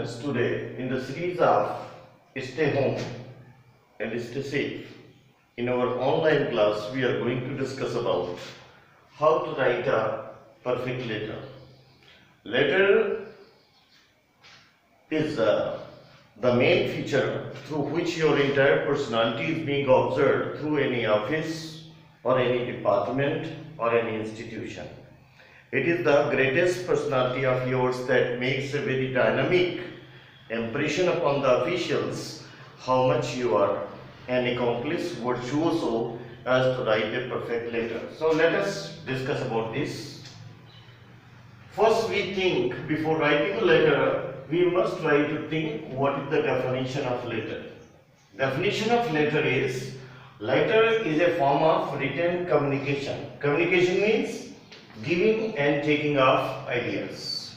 students, today in the series of Stay Home and Stay Safe, in our online class we are going to discuss about how to write a perfect letter. Letter is the main feature through which your entire personality is being observed through any office or any department or any institution. It is the greatest personality of yours that makes a very dynamic impression upon the officials how much you are an accomplished virtuoso as to write a perfect letter. So let us discuss about this. First we think, before writing a letter, we must try to think what is the definition of letter. Definition of letter is a form of written communication. Communication means giving and taking of ideas.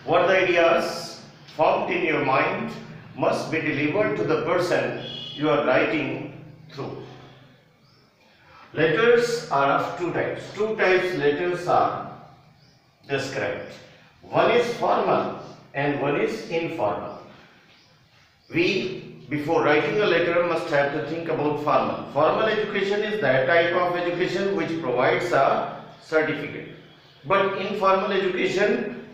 What the ideas formed in your mind must be delivered to the person you are writing through. Letters are of two types. Two types letters are described. One is formal and one is informal. We, before writing a letter, must have to think about formal. Formal education is that type of education which provides a certificate, but informal education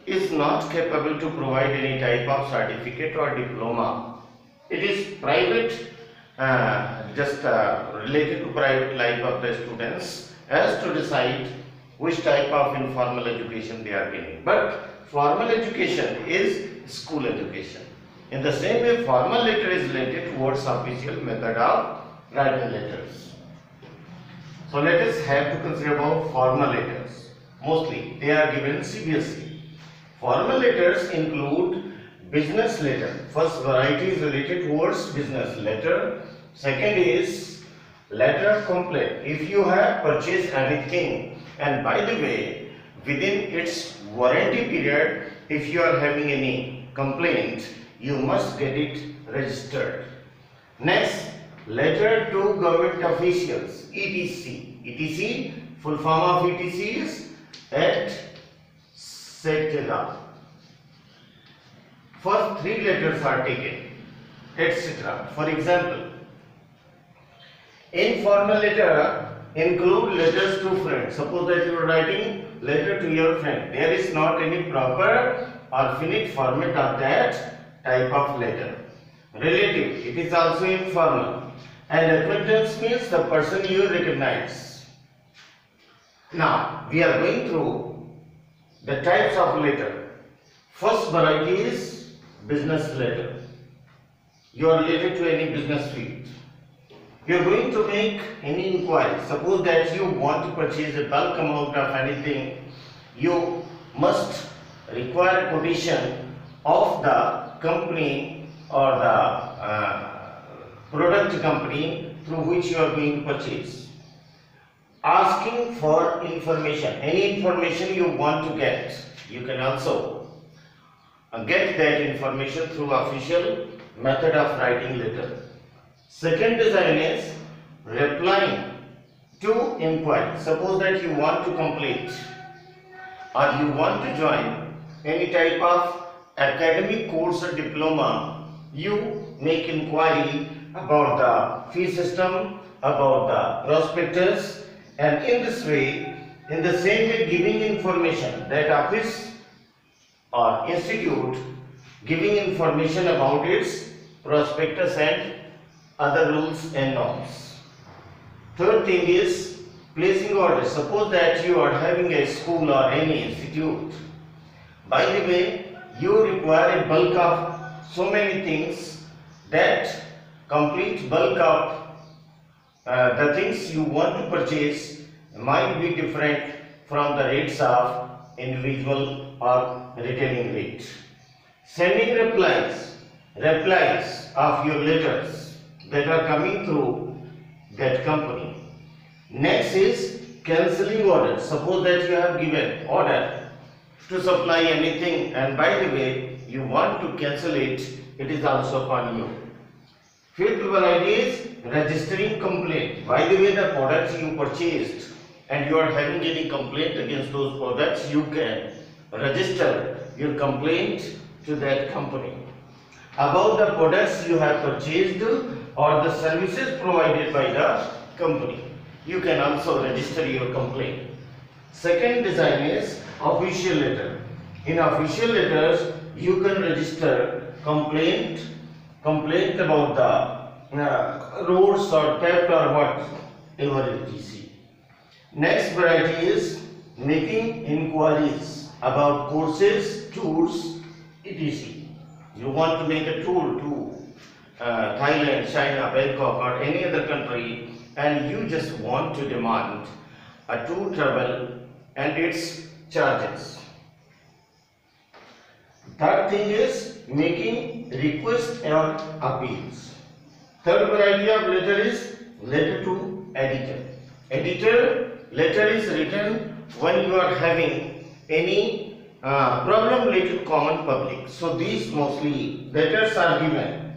is not capable to provide any type of certificate or diploma. It is private, related to private life of the students as to decide which type of informal education they are getting. But formal education is school education. In the same way, formal letter is related towards official method of writing letters. So let us have to consider about formal letters. Mostly they are given CBSE. Formal letters include business letter. First variety is related towards business letter. Second is letter of complaint. If you have purchased anything, and by the way, within its warranty period, if you are having any complaint, you must get it registered. Next, letter to government officials, ETC. ETC, full form of ETC is etc. First three letters are taken, etc. For example, informal letter include letters to friends. Suppose that you are writing letter to your friend. There is not any proper or finite format of that type of letter. Relative, it is also informal. And acquaintance means the person you recognize. Now, we are going through the types of letter. First variety is business letter. You are related to any business field. You are going to make any inquiry. Suppose that you want to purchase a bulk amount of anything, you must require quotation of the company or the product company through which you are going to purchase. Asking for information, any information you want to get, you can also get that information through official method of writing letter. Second design is replying to inquiry. Suppose that you want to complete or you want to join any type of academic course or diploma, you make inquiry about the fee system, about the prospectus, and in this way, in the same way, giving information, that office or institute giving information about its prospectus and other rules and norms. Third thing is placing orders. Suppose that you are having a school or any institute. By the way, you require a bulk of so many things, that complete bulk of the things you want to purchase might be different from the rates of individual or retailing rate. Sending replies of your letters that are coming through that company. Next is cancelling orders. Suppose that you have given order to supply anything, and by the way you want to cancel it, it is also upon you. Fifth variety is registering complaint. By the way, the products you purchased and you are having any complaint against those products, you can register your complaint to that company about the products you have purchased or the services provided by the company. You can also register your complaint. Second design is official letter. In official letters, you can register complaint about the roads or theft or whatever it is. Next variety is making inquiries about courses, tours, etc. You want to make a tour to Thailand, China, Bangkok or any other country, and you just want to demand a tour travel and its charges. Third thing is making requests or appeals. Third variety of letter is letter to editor. Editor letter is written when you are having any problem related to common public. So these mostly letters are given.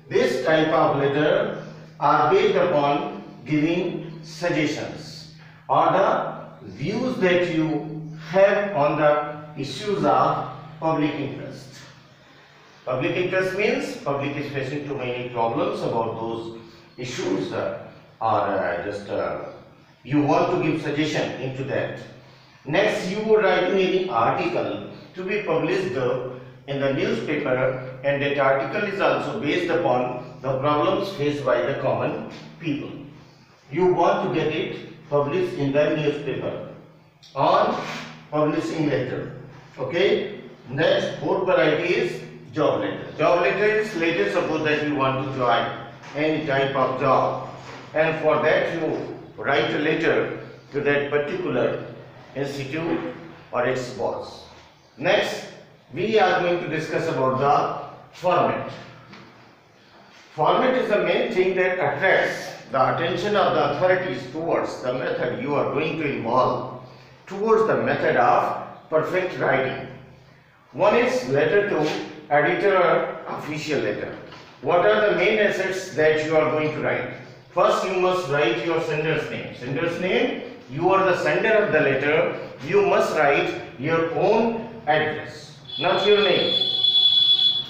This type of letter are based upon giving suggestions or the views that you have on the issues of public interest. Public interest means public is facing too many problems about those issues you want to give suggestion into that. Next, you are writing any article to be published in the newspaper, and that article is also based upon the problems faced by the common people. You want to get it published in the newspaper on publishing letter. Okay. Next, fourth variety is job letter. Job letter is letter, suppose that you want to join any type of job, and for that you write a letter to that particular institute or its boss. Next, we are going to discuss about the format. Format is the main thing that attracts the attention of the authorities towards the method you are going to involve, towards the method of perfect writing. One is letter to editor or official letter. What are the main assets that you are going to write? First, you must write your sender's name. Sender's name, you are the sender of the letter. You must write your own address, not your name.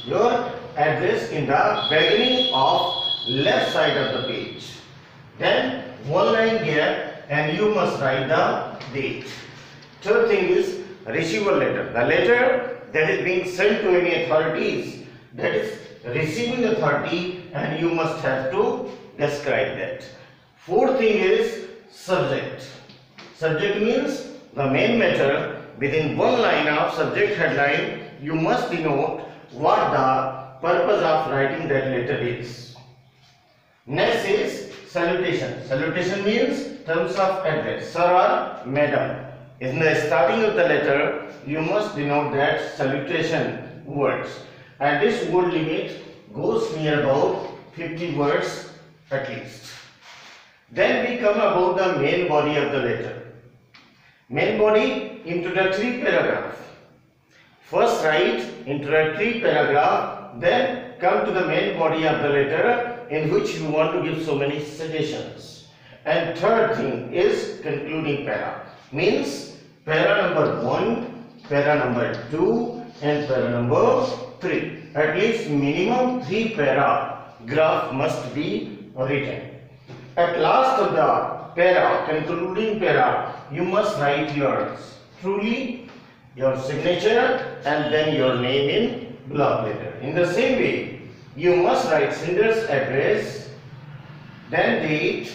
Your address in the beginning of left side of the page. Then one line gap, and you must write the date. Third thing is receiver letter. The letter that is being sent to any authorities, that is receiving authority, and you must have to describe that. Fourth thing is subject. Subject means the main matter. Within one line of subject headline, you must denote what the purpose of writing that letter is. Next is salutation. Salutation means terms of address, sir or madam. In the starting of the letter, you must denote that salutation words, and this word limit goes near about 50 words at least. Then we come about the main body of the letter. Main body, introductory paragraph. First write introductory paragraph, then come to the main body of the letter in which you want to give so many suggestions. And third thing is concluding para. Means para number 1, para number 2 and para number 3. At least minimum 3 paragraph must be written. At last of the para, concluding para, you must write yours truly, your signature, and then your name in block letter. In the same way, you must write sender's address, then date,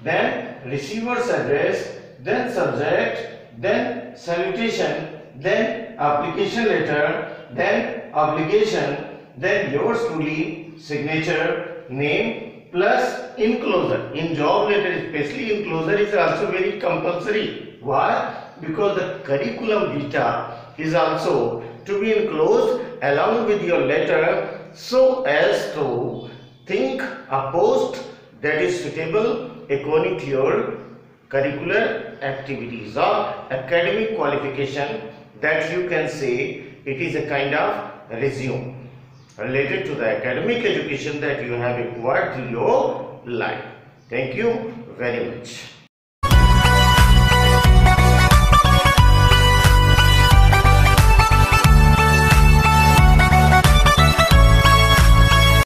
then receiver's address, then subject, then salutation, then application letter, then obligation, then yours truly, signature, name, plus enclosure. In job letter, especially enclosure is also very compulsory. Why? Because the curriculum vitae is also to be enclosed along with your letter, so as to think a post that is suitable according to your curricular activities or academic qualification, that you can say it is a kind of resume related to the academic education that you have acquired through your life. Thank you very much.